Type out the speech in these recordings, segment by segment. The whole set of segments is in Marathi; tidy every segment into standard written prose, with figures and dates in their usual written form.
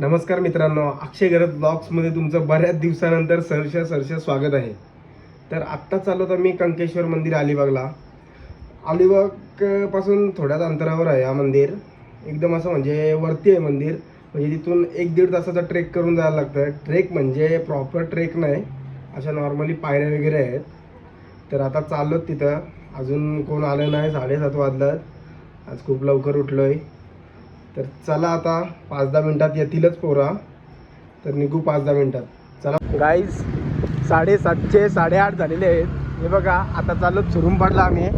नमस्कार मित्रांनो, अक्षय गरज ब्लॉग्समध्ये तुमचं बऱ्याच दिवसानंतर सहर्ष स्वागत आहे. तर आत्ता चाललो तर मी कंकेश्वर मंदिर अलिबागला. अलिबाग पासून थोड्याच अंतरावर आहे हा मंदिर. एकदम असं म्हणजे वरती आहे मंदिर. म्हणजे तिथून 1-1.5 तासाचा ट्रेक करून जायला लागतं. ट्रेक म्हणजे प्रॉपर ट्रेक नाही, अशा नॉर्मली पायऱ्या वगैरे आहेत. तर आता चाललो तिथं. अजून कोण आलं नाही, 7:30 वाजलं. आज खूप लवकर उठलो आहे. तर चला आता 5-10 मिनिटात येतीलच पोरा. तर निघू 5-10 मिनिटात. चला गाईज, 7:30 8:30 झालेले आहेत. हे बघा आता चाललो चुरून पाडला आम्ही.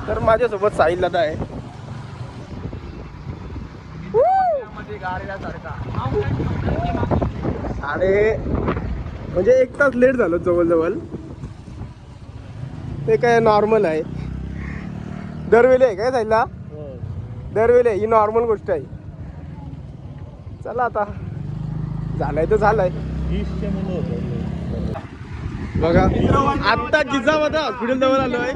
तर माझ्यासोबत साहिल दादा आहे. म्हणजे 1 तास लेट झालो जवळजवळ. ते काय नॉर्मल आहे, दरवेळी आहे काय साहिलला? दरवेळी ही नॉर्मल गोष्ट आहे. चला आता झालंय तर झालंय. बघा आत्ता जिजामाता हॉस्पिटल जवळ आलोय.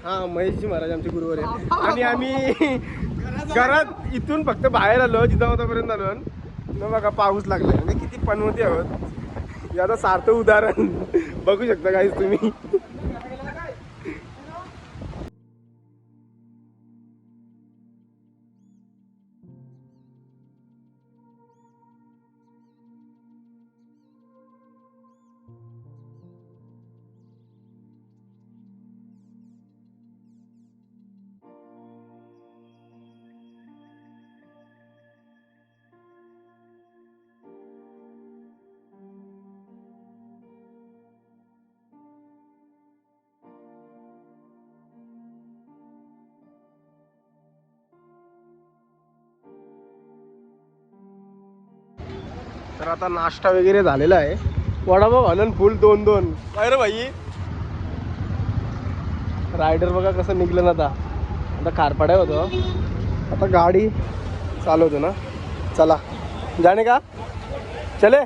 हा, महेशजी महाराज आमचे गुरुवर आहे. आणि आम्ही घरात इथून फक्त बाहेर आलो, जिजामातापर्यंत आलो. न बघा पाऊस लागलाय. म्हणजे किती पनवती आहोत याचं सार्थ उदाहरण बघू शकता गाईज तुम्ही. तर आता नाश्ता वगैरे झालेला आहे. वडापाव घालून फुल 2-2. काय रे भाई, रायडर बघा कसं निघलं ना. आता खारपाड्या होतो. आता गाडी चालवतो ना. चला जाणे का चले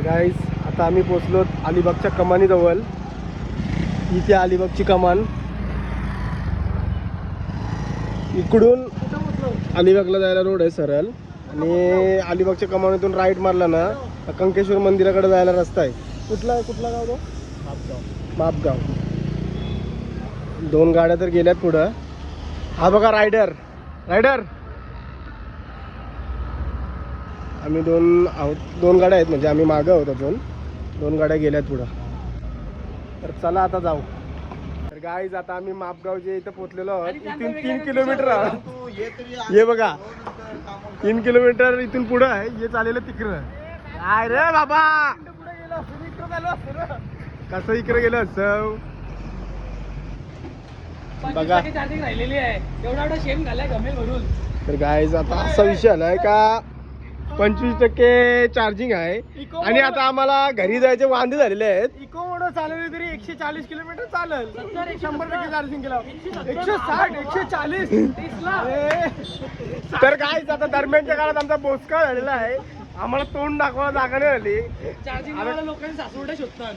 गाईस. आता आम्ही पोचलो अलिबागच्या कमानीजवळ. इथे अलिबागची कमान. इकडून अलिबागला जायला रोड आहे सरळ. आणि अलिबागच्या कमानीतून राईट मारला ना कंकेश्वर मंदिराकडे जायला रस्ता आहे. कुठला गाव तो? मापगाव. 2 गाड्या तर गेल्यात पुढं. हा बघा रायडर. आम्ही 2 आहोत. 2 गाड्या आहेत, म्हणजे आम्ही मागं आहोत अजून. 2 गाड्या गेल्यात पुढं. तर चला आता जाऊ. तर गाईज आता आम्ही मापगावच्या इथं पोचलेलो आहोत. इथून 3 किलोमीटर आहोत. हे बघा 3 किलोमीटर इथून पुढं आहे. हे चालेलं तिकडं. काय रे बाबा, कसं इकडे गेलं असं बघा. तर गाईज आता असा विषय आलाय का 25% चार्जिंग आहे. आणि आता आम्हाला घरी जायचे वांदे झालेले आहेत. इको मोड चालवली तरी 140 किलोमीटर चालेल. 100% चार्जिंग केलं 160 140. तर गाईज आता दरम्यानच्या काळात आमचा बोचका झालेला आहे. आम्हाला तोंड दाखवायला जागा नाही आली. लोकांनी सासवड्या शोधतात.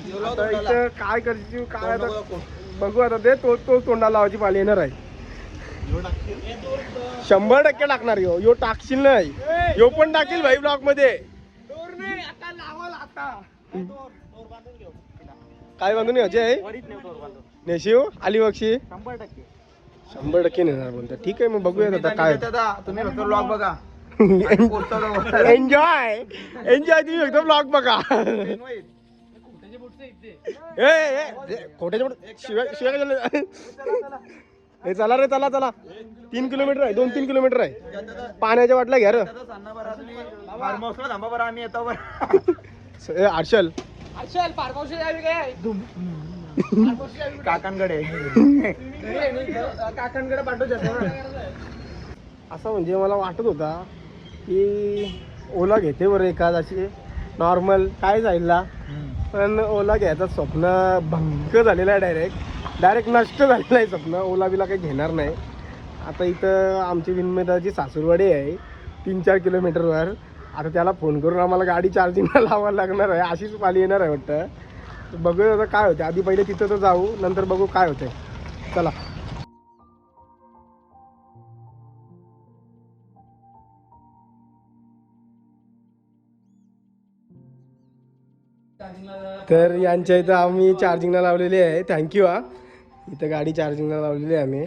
इथं काय करशील काय आता बघू. आता ते तोच तोंडाला लावायची पाळी येणार आहे. 100% टाकणार. यो टाकशील नाही, यो पण टाकील भाई ब्लॉक मध्ये. काय बांधून यायचे नेशिव अलिबागशी 100% नेणार बोलतो. ठीक आहे मग बघूया आता काय. तुम्ही फक्त ब्लॉग बघा. एन्जॉय तुम्ही फक्त ब्लॉग बघा. खोट्याच्या शिवाय हे चला रे चला. 3 किलोमीटर आहे. 2-3 किलोमीटर आहे. पाण्याच्या वाटल्या घ्या रे. आम्ही येतो. हर्षल काकांकडे पाठवू. असं म्हणजे मला वाटत होता की ओला घेते बरं एखाद अशी नॉर्मल काय जायला. पण ओला घ्यायचं स्वप्न भंग झालेलं आहे. डायरेक्ट नष्ट झालेलं आहे स्वप्न. ओला बिला काही घेणार नाही. आता इथं आमची विनमेदाची सासूरवाडी आहे 3-4 किलोमीटरवर. आता त्याला फोन करून आम्हाला गाडी चार्जिंगला लावायला लागणार आहे. अशीच पाली येणार आहे वाटतं. बघूया आता काय होतं. आधी पहिले तिथं तर जाऊ, नंतर बघू काय होतंय. चला तर यांच्या इथं आम्ही चार्जिंगला लावलेली आहे. थँक्यू हा. इथं गाडी चार्जिंगला लावलेली आहे आम्ही.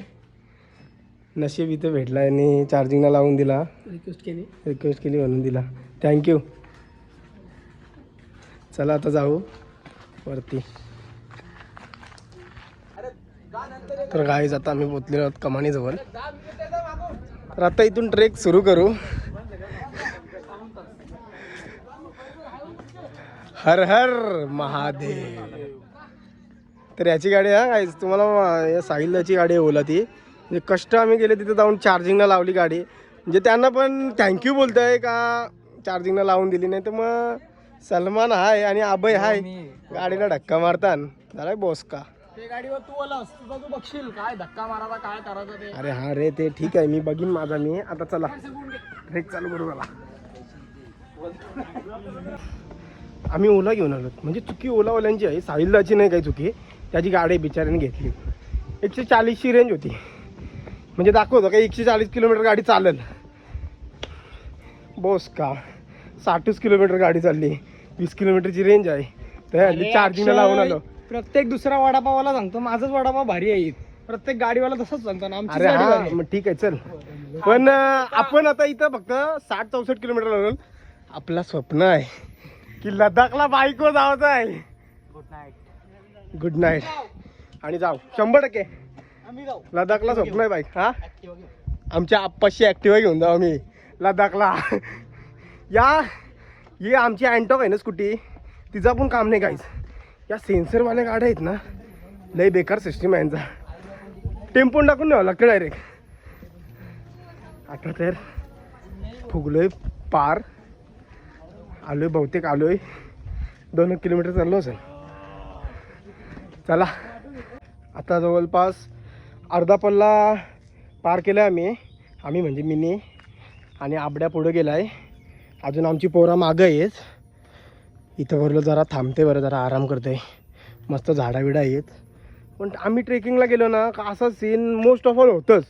नशीब इथं भेटला आणि चार्जिंगला लावून दिला. रिक्वेस्ट केली म्हणून दिला. थँक्यू. चला आता जाऊ वरती. तर गाईज आता आम्ही पोचलेलो आहोत कमानीजवळ. तर आता इथून ट्रेक सुरू करू. हर हर महादेव. तर याची गाडी आहे गाईज, तुम्हाला या साहिलची गाडी आहे ओला ती. म्हणजे कष्ट आम्ही गेले तिथे जाऊन चार्जिंगला लावली गाडी. म्हणजे त्यांना पण थँक्यू बोलतोय का चार्जिंगला लावून दिली. नाही तर मग सलमान हाय आणि अभय हाय गाडीला धक्का मारतात. झालाय बॉस का ते गाडीवर तू आलास, तुझा तू बघशील काय धक्का मारायचा काय करायचं ते. अरे हा रे ते ठीक आहे, मी बघीन माझा मी. आता चला ट्रेक चालू करू. मला आम्ही ओला घेऊन आलो. म्हणजे चुकी ओलावाल्यांची आहे, साहिलची नाही काही चुकी. त्याची गाडी बिचाऱ्याने घेतली. 140ची रेंज होती. म्हणजे दाखवतो का 140 किलोमीटर गाडी चालेल. बॉस का 60 किलोमीटर गाडी चालली. 20 किलोमीटरची रेंज आहे. तर चार्जिंगला लावून आलो. प्रत्येक दुसरा वडापावाला सांगतो माझाच वडापाव भारी आहे. प्रत्येक गाडीवाला तसंच सांगतो ना आमची अरे गाडी हा भारी आहे. मग ठीक आहे चल. पण आपण आता इथं फक्त 60-64 किलोमीटर लागल. आपला स्वप्न आहे की लडाखला बाईकवर जायचं आहे. Good night. Good night. आणि जाऊ 100%. आम्ही जाऊ लडाखला स्वप्न आहे बाईक. हा आमच्या आप्पाशी ॲक्टिवा घेऊन जाऊ आम्ही लडाखला. ये आमची अँटॉक आहे ना स्कूटी, तिचा पण काम नाही काहीच. या सेन्सरवाल्या गाड्या आहेत ना, लय बेकार सिस्टीम आहे यांचा. टेम्पोन टाकून न्यावं लागतं डायरेक्ट. आता तर फुगलोय पार. आलोय बहुतेक आलोय. 2 किलोमीटर चाललो असेल. चला आता जवळपास अर्धा पल्ला पार केला आम्ही म्हणजे मिनी. आणि आबड्या पुढं गेला आहे. अजून आमची पोरा मागं आहेत. इथं वरलं जरा थांबते, बरं जरा आराम करते. मस्त झाडाबिडा आहेत. पण आम्ही ट्रेकिंगला गेलो ना का असा सीन मोस्ट ऑफ ऑल होतंच.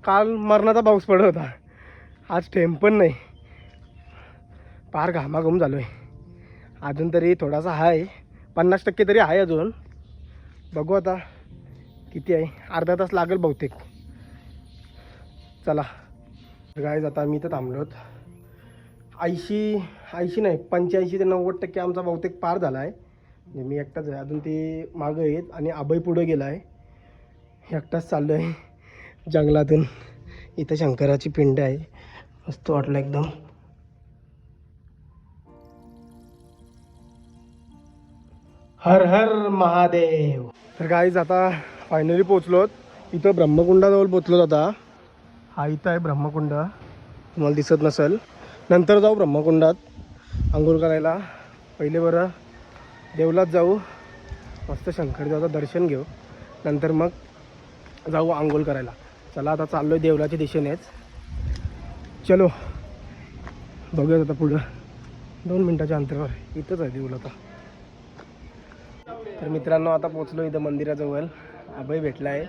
काल मरणाचा पाऊस पडत होता, आज थेंब पण नाही. पार घामाघूम झालो आहे. अजून तरी थोडासा आहे, 50% तरी आहे अजून. बघू आता किती आहे. अर्धा तास लागेल बहुतेक. चला गाईज आता आम्ही इथं थांबलो आहोत. 80 नाही 85 ते 90% आमचा बहुतेक पार झाला आहे. म्हणजे मी एकटाच आहे, अजून ते मागं आहेत. आणि अभय पुढं गेला आहे. एकटाच चाललो आहे जंगलातून. इथं शंकराची पिंड आहे, मस्त वाटलं एकदम. हर हर महादेव. तर गाईज आता फायनली पोचलोत. इथं ब्रह्मकुंडाजवळ पोचलोत आता. हा इथं आहे ब्रह्मकुंड, तुम्हाला दिसत नसेल. नंतर जाऊ ब्रह्मकुंडात आंघोळ करायला. पहिले बरं देवलात जाऊ, मस्त शंकरदेवाचं दर्शन घेऊ. नंतर मग जाऊ आंघोळ करायला. चला आता चाललो आहे देवलाच्या दिशेनेच. चलो बघूयात आता पुढं. 2 मिनटाच्या अंतरावर इथंच आहे देऊळ आता. तर मित्रांनो आता पोचलो इथं मंदिराजवळ. अभय भेटला आहे.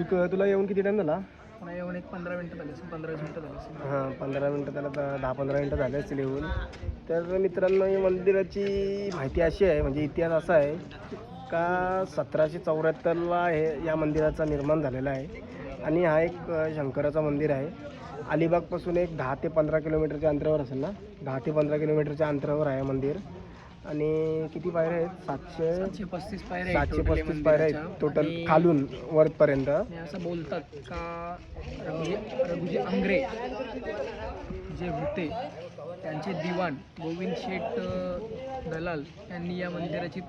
तुला येऊन किती टाईम झाला? येऊन एक 15 मिनिटं झाले, 15-20 मिनिटं झाली. हां 15 मिनटं त्याला, तर 10-15 मिनटं झाले असतील येऊन. तर मित्रांनो या मंदिराची माहिती अशी आहे, म्हणजे इतिहास असा आहे का 1774ला हे या मंदिराचा निर्माण झालेला आहे. आणि हा एक शंकराचं मंदिर आहे. अलिबागपासून एक 10 ते 15 किलोमीटरच्या अंतरावर असेल ना, 10 ते 15 किलोमीटरच्या अंतरावर आहे मंदिर. आणि किती पायऱ्या आहेत? 735 पायऱ्या आहेत. 735 पायऱ्या आहेत टोटल खालून वरपर्यंत. असं बोलतात का रघुजी आंग्रे जे होते त्यांचे दिवाण गोविंद शेठ दलाल यांनी या मंदिराची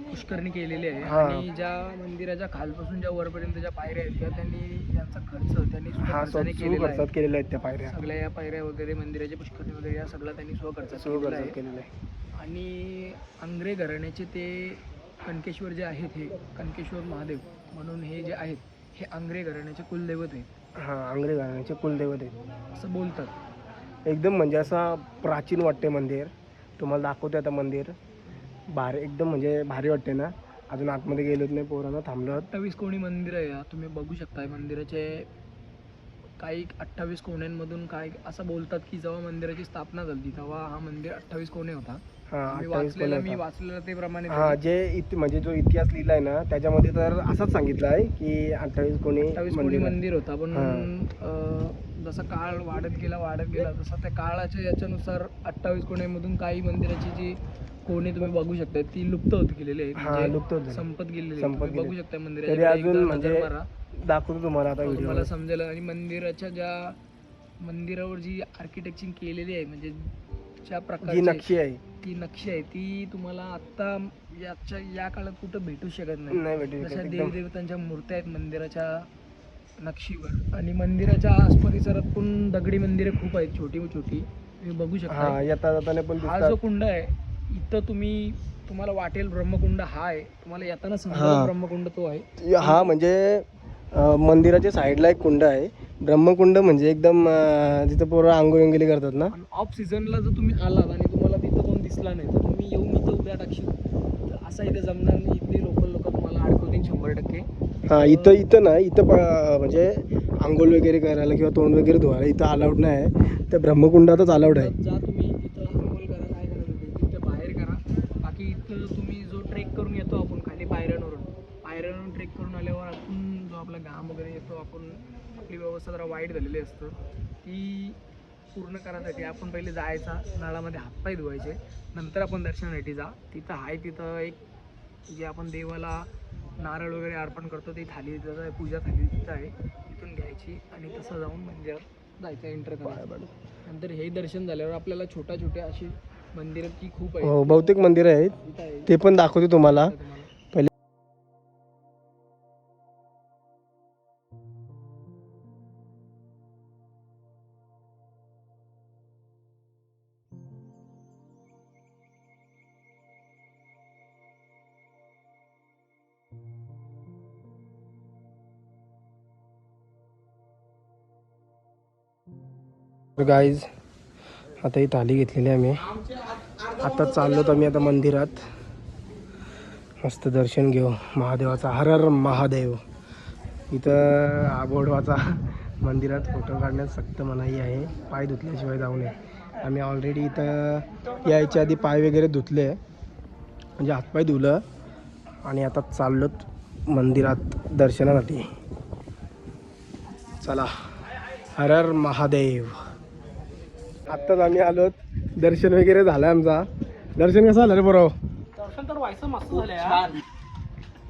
पुष्करणी केलेली आहे. आणि ज्या मंदिराच्या खालपासून ज्या वरपर्यंत ज्या पायऱ्या आहेत त्या त्यांनी यांचा खर्च त्यांनी स्वखर्चाने केलेला आहे त्या पायऱ्या. सगळ्या या पायऱ्या वगैरे मंदिराची पुष्करणी वगैरे या सगळं त्यांनी स्वखर्चात केलेलं आहे. आणि आंग्रे घराण्याचे ते कनकेश्वर जे आहेत, हे कनकेश्वर महादेव म्हणून हे जे आहेत हे आंग्रे घराण्याचे कुलदैवत आहेत. हां आंग्रे घराण्याचे कुलदैवत आहेत असं बोलतात. एकदम म्हणजे असा प्राचीन वाटते मंदिर. तुम्हाला दाखवते आता मंदिर. भारी एकदम म्हणजे भारी वाटते ना. अजून आतमध्ये गेलोच नाही, पोरांना थांबलो. 28 कोणी मंदिर आहे. तुम्ही बघू शकता मंदिराचे काही 28 कोण्यांमधून काय असं बोलतात की जेव्हा मंदिराची स्थापना झाली तेव्हा हा मंदिर 28 कोणे होता. हा मी 28 कोण होता. वाचलेलं ते प्रमाणे हा जे म्हणजे जो इतिहास लिहिलाय ना त्याच्यामध्ये तर असंच सांगितलं आहे की 28 कोणी 28 कोणी मंदिर होता. पण हा. जसा काळ वाढत गेला तसा त्या काळाच्या याच्यानुसार 28 कोण्यामधून काही मंदिराची जी कोणी तुम्ही बघू शकता ती लुप्त होत गेलेली आहे. हा म्हणजे लुप्त होत झाली. संपत गेलेली आहे. संपत तुम्ही गेली. बघू शकता तरी मंदिराच्या अजून एकदा म्हणजे नजर मारा दाखवतो तुम्हाला आता व्हिडिओ. तुम्हाला समजेल. आणि मंदिरावर जी आर्किटेक्चरिंग केलेली आहे म्हणजे ज्या जी प्रकारची नक्षी आहे ती नक्षी आहे ती तुम्हाला आत्ता या काळात कुठं भेटू शकत नाही. नाही भेटू शकत जशा एकदम. देवदेवतांच्या मूर्त्या आहेत मंदिराच्या नक्षीवर. आणि मंदिराच्या आसपरिसरात पण दगडी मंदिरे खूप आहेत, छोटी छोटी तुम्ही बघू शकता. हा येता जाताना पण हा दिसतात. जो कुंड आहे इथं तुम्हाला वाटेल ब्रह्मकुंड हा आहे, तुम्हाला येताना हा. समजा ब्रह्मकुंड तो आहे. हा म्हणजे मंदिराच्या साईडला एक कुंड आहे ब्रह्मकुंड, म्हणजे एकदम जिथं पोरं आंघोळी करतात ना. ऑफ सीझनला जर तुम्ही आलात आणि तुम्हाला तिथं कोण दिसला नाही तर तुम्ही येऊन इथं उड्या टाकशील तर असा इथे जमणार नाही. इथले लोक तुम्हाला अडकवतील 100%. हा इथं ना इथं म्हणजे आंघोळ वगैरे करायला किंवा तोंड वगैरे धुवायला इथं अलाउड नाही आहे. त्या ब्रह्मकुंडातच अलाउड आहे. जा तुम्ही इथं आंघोळ करा, काय करायचं ते इथं बाहेर करा. बाकी इथं तुम्ही जो ट्रेक करून येतो आपण खाली पायऱ्यांवरून ट्रेक करून आल्यावर आपण जो आपला घाम वगैरे येतो, आपली व्यवस्था जरा वाईट झालेली असतं ती पूर्ण करण्यासाठी आपण पहिले जायचा, नळामध्ये हातपाय धुवायचे, नंतर आपण दर्शनासाठी जा. तिथं एक जे आपण देवाला नारळ वगैरे अर्पण करतो ती थाली, तिथं पूजा थाली तिथं आहे, तिथून घ्यायची आणि तसं जाऊन मंदिरात जायचं, एंटर करायचं. नंतर हे दर्शन झाल्यावर आपल्याला छोटे अशी मंदिरं ती खूप आहेत. हो बहुतेक मंदिरं आहेत, ते पण दाखवतो तुम्हाला. पहिले गाईज आता ही थाली घेतलेली आहे आम्ही. आता चाललो तर आम्ही आता मंदिरात मस्त दर्शन घेऊ महादेवाचा. हर हर महादेव. इथं आबोडवाचा मंदिरात फोटो काढण्यास सक्त मनाई आहे, पाय धुतल्याशिवाय जाऊ नये. आम्ही ऑलरेडी इथं यायच्या आधी पाय वगैरे धुतले, म्हणजे हातपाय धुलं आणि आता चाललोत मंदिरात दर्शनासाठी. चला हर हर महादेव. आत्ताच आम्ही आलोत, दर्शन वगैरे झालं आमचा. दर्शन कसं झालं रे बरोबर? दर्शन तर व्हायचं मस्त झालं यार.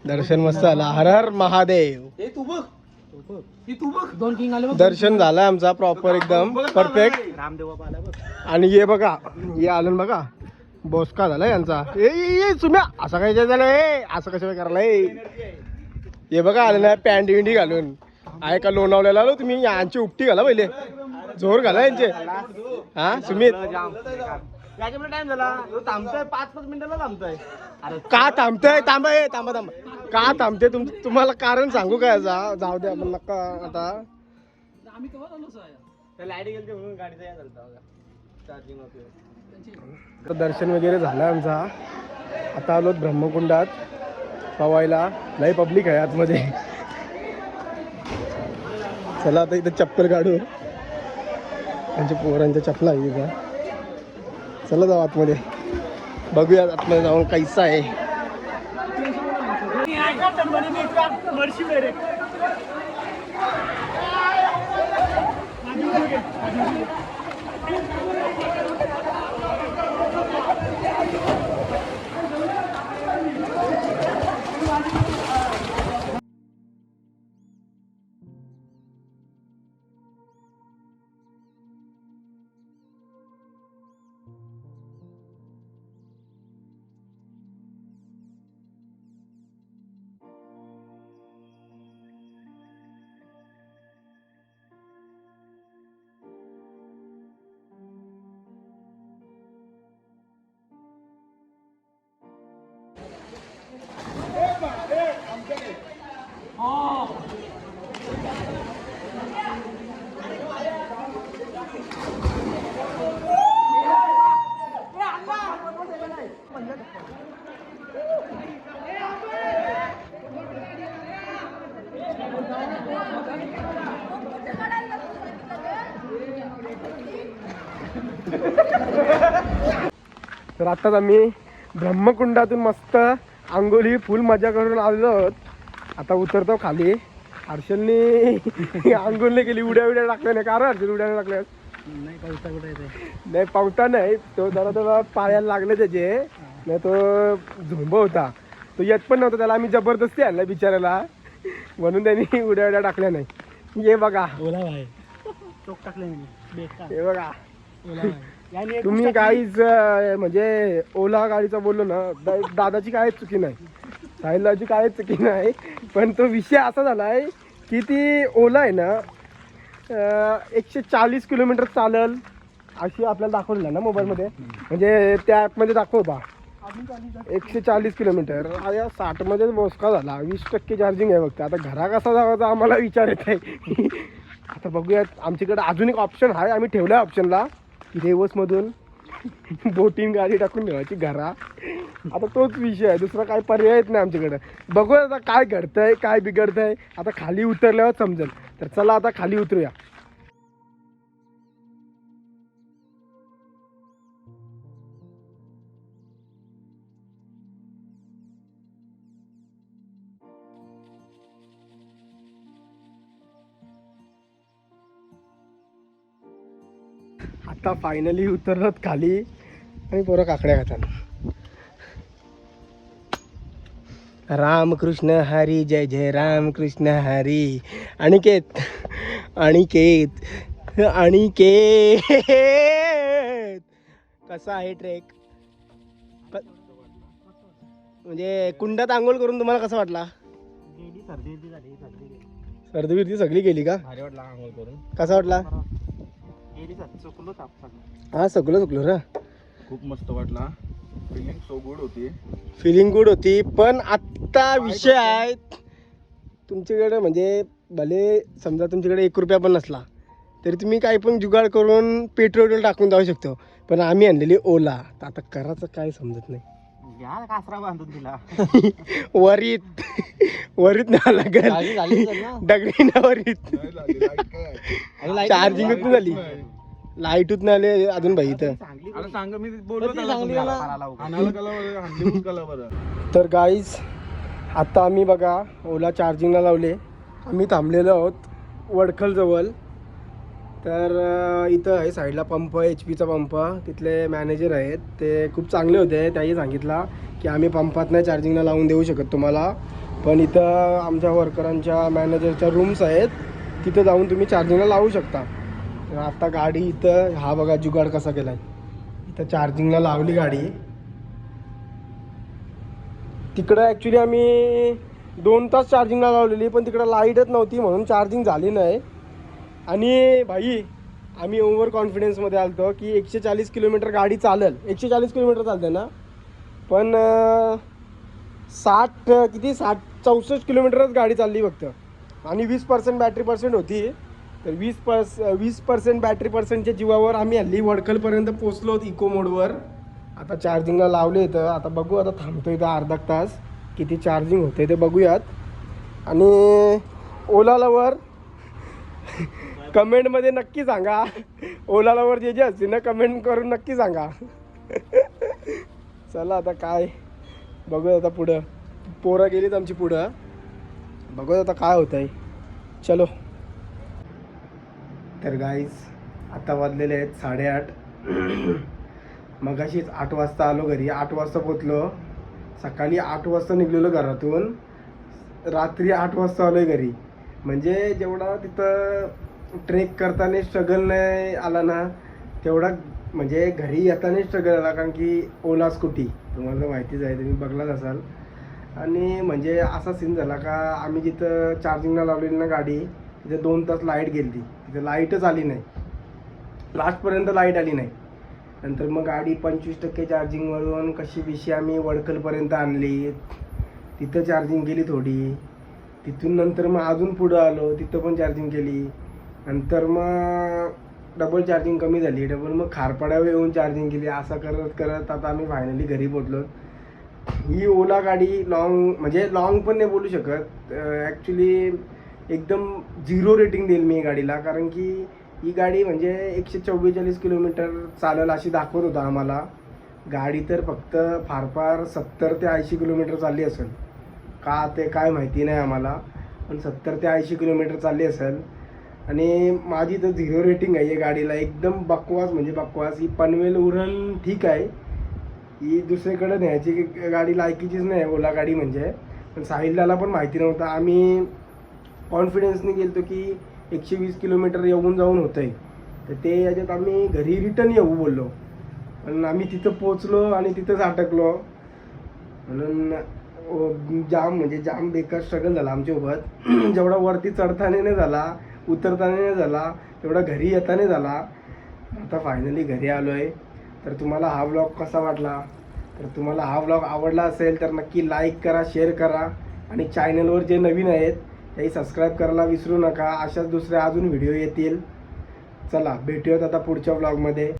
दर्शन मस्त झालं. हर हर महादेव. तू बघ 2 किंग आले बघ. दर्शन झालं आमचा प्रॉपर एकदम परफेक्ट. रामदेव बाबा आला बघ. आणि ये बघा, ये आलं बघा, बोसका झाला यांचा. ए सुम्या असं काय झालं, असं कसं काय करायला? हे बघा आलं ना पॅन्ट विंडी घालून. आहे का लोणावल्याला आलो तुम्ही? यांची उपटी घाला पहिले, जोर घाला यांचे. हा सुमित टाइम झाला, थांबतोय 5-5 मिनिटाला थांबतोय. का थांबतोय? थांबा का थांबते? तुम्हाला कारण सांगू काय? जाऊ द्या आपण नका आता. आम्ही केव्हा आलो सर? लाईट गेलते म्हणून गाडीचा या झालता चार्जिंग होते. दर्शन वगैरे झालं आमचा. आता आलो ब्रह्मकुंडात पवायला. लई पब्लिक आहे आतमध्ये. चला आता इथं चप्पल काढू. त्यांच्या पोरांच्या चपला आहे इथं. चला जाऊ आतमध्ये, बघूया आतमध्ये जाऊन कैसा आहे. तर आत्ताच आम्ही ब्रह्मकुंडातून मस्त आंघोळी फुल मजा करून आलो आहोत. आता उतरतो खाली. हर्षलनी आंघोळी केली, उड्या टाकल्या नाही. कारण हर्षल उड्या टाकल्या नाही पावसा कुठे येते नाही, पावता नाही. तो जरा पायाला लागले त्याचे, नाही तो झोंब होता, तो येत पण नव्हता. त्याला आम्ही जबरदस्ती आणला बिचारायला, म्हणून त्यांनी उड्या टाकल्या नाही. हे बघा ओला भाई चोक टाकले हे बघा. तुम्ही काहीच म्हणजे ओला गाडीचा बोललो ना, दादाची काहीच चुकी नाही, साहिलाची काहीच चुकी नाही. पण तो विषय असा झाला आहे की ती ओला आहे ना 140 किलोमीटर चालल अशी आपल्याला दाखवलेलं ना मोबाईलमध्ये, म्हणजे त्या ॲपमध्ये दाखवता 140 किलोमीटर. या 60मध्ये मोजका झाला, 20% चार्जिंग आहे फक्त. आता घरा कसा जायचा आम्हाला विचार येत आहे. आता बघूयात, आमच्याकडे अजून एक ऑप्शन आहे, आम्ही ठेवला आहे ऑप्शनला, रेवसमधून बोटिंग गाडी टाकून ठेवायची घरा. आता तोच विषय आहे, दुसरा काय पर्यायच नाही आमच्याकडे. बघूया आता काय घडतंय काय बिघडतंय, आता खाली उतरल्यावर समजेल. तर चला आता खाली उतरूया. आता फायनली उतरलोत खाली आणि पोरं काकड्या खातात. रामकृष्ण हरी, जय जय रामकृष्ण हरी. अनिकेत अनिकेत अनिकेत कसा आहे ट्रेक? म्हणजे कुंडात आंघोळ करून तुम्हाला कसा वाटला? सर्दी बिर्दी सगळी गेली का? भारी वाटला आंघोळ करून. कसा वाटला? हा सगळं चुकलो रे. खूप मस्त वाटला, फिलिंग सो गुड होती. फिलिंग गुड होती. पण आत्ता विषय आहे तुमच्याकडे, म्हणजे भले समजा तुमच्याकडे 1 रुपया पण नसला तरी तुम्ही काही पण जुगाड करून पेट्रोल टाकून जाऊ शकतो. पण आम्ही आणलेली ओला, तर आता करायचं काय समजत नाही. कासरा बांधून दिला वरीत वरीत ना लागेल, दगडी ना वरीत. चार्जिंगच नाही झाली, लाईटच नाही आले अजून भाई. तर आता सांग, मी बोललो तर गाईज आता आम्ही बघा ओला चार्जिंगला लावले. आम्ही थांबलेलो आहोत वडखलजवळ. तर इथं आहे साईडला पंप, HP चा पंप. तिथले मॅनेजर आहेत, ते खूप चांगले होते. त्याही सांगितला की आम्ही पंपात नाही चार्जिंगला लावून देऊ शकत तुम्हाला, पण इथं आमच्या वर्करांच्या मॅनेजरच्या रूम्स आहेत, तिथं जाऊन तुम्ही चार्जिंगला लावू शकता. तर आता गाडी इथं, हा बघा जुगाड कसा केला आहे. इथं चार्जिंगला लावली गाडी. तिकडं ॲक्च्युली आम्ही 2 तास चार्जिंगला लावलेली, पण तिकडं लाईटच नव्हती म्हणून चार्जिंग झाली नाही. आणि भाई आम्ही ओव्हर कॉन्फिडन्समध्ये आलतो की 140 किलोमीटर गाडी चालेल. 140 किलोमीटर चालते ना, पण 64 किलोमीटरच गाडी चालली फक्त. आणि 20% बॅटरी पर्सेंट होती. तर 20% बॅटरी पर्सेंटच्या जीवावर आम्ही हल्ली वडखलपर्यंत पोचलो इको मोडवर. आता चार्जिंगला लावले इथं. आता बघू, आता थांबतो इथं अर्धा तास, किती चार्जिंग होते ते बघूयात. आणि ओलावर कमेंटमध्ये नक्की सांगा, ओलावर जे असतील ना कमेंट करून नक्की सांगा. चला आता काय बघूया, आता पुढं पोरं गेलीत आमची पुढं, बघूया आता काय होतं आहे. चलो. तर गाईज आता वाजलेले आहेत 8:30. मगाशीच 8 वाजता आलो घरी, 8 वाजता पोचलो. सकाळी 8 वाजता निघलेलो घरातून, रात्री 8 वाजता आलो घरी. म्हणजे जेवढा तिथं ट्रेक करताना स्ट्रगल नाही आला ना, तेवढा म्हणजे घरी येताना स्ट्रगल आला. कारण की ओला स्कूटी तुम्हाला माहितीच आहे, तुम्ही बघलाच असाल. आणि म्हणजे असा सीन झाला का आम्ही जिथं चार्जिंगला लावलेली ना गाडी, तिथे 2 तास लाईट गेली, तिथे लाईटच आली नाही, लास्टपर्यंत लाईट आली नाही. नंतर मग गाडी 25% चार्जिंगवरून कशी विषय आम्ही वडखलपर्यंत आणली, तिथं चार्जिंग केली थोडी. तिथून नंतर मग अजून पुढं आलो, तिथं पण चार्जिंग केली. नंतर मग डबल चार्जिंग कमी झाली, डबल मग खारपाड्यावर येऊन चार्जिंग केली. असं करत करत आता आम्ही फायनली घरी पोचलो. ही ओला गाडी म्हणजे लॉंग पण नाही बोलू शकत, ॲक्च्युली एकदम 0 रेटिंग देईल मी गाडीला. कारण की ही गाडी म्हणजे 144 किलोमीटर चालेल अशी दाखवत होता आम्हाला, गाडी तर फक्त फार फार 70 ते 80 किलोमीटर चालली असेल, का ते काय माहिती नाही आम्हाला, पण 70 ते 80 किलोमीटर चालली असेल. आणि माझी तर 0 रेटिंग आहे या गाडीला, एकदम बकवास म्हणजे बकवास. ही पनवेल उरण ठीक आहे, ही दुसरीकडे न्यायची गाडी लायकीचीच नाही ओला गाडी म्हणजे. पण साहिलला पण माहिती नव्हतं. आम्ही कॉन्फिडन्सने गेलो की 120 किलोमीटर येऊन जाऊन होतं आहे, तर ते याच्यात आम्ही घरी रिटर्न येऊ बोललो, पण आम्ही तिथं पोचलो आणि तिथंच अटकलो. म्हणून जाम बेकार स्ट्रगल झाला आमच्यासोबत. जेवढा वरती चढताना नाही झाला, उतरताना नाही झाला, तेवढा घरी येताना झाला. आता फायनली घरी आलो आहे. तर तुम्हाला हा व्लॉग कसा वाटला, तर तुम्हाला हा व्लॉग आवडला असेल तर नक्की लाईक करा, शेअर करा, आणि चॅनलवर जे नवीन आहेत त्याही सबस्क्राईब करायला विसरू नका. अशाच दुसऱ्या अजून व्हिडिओ येतील. चला भेटूयात आता पुढच्या व्लॉगमध्ये.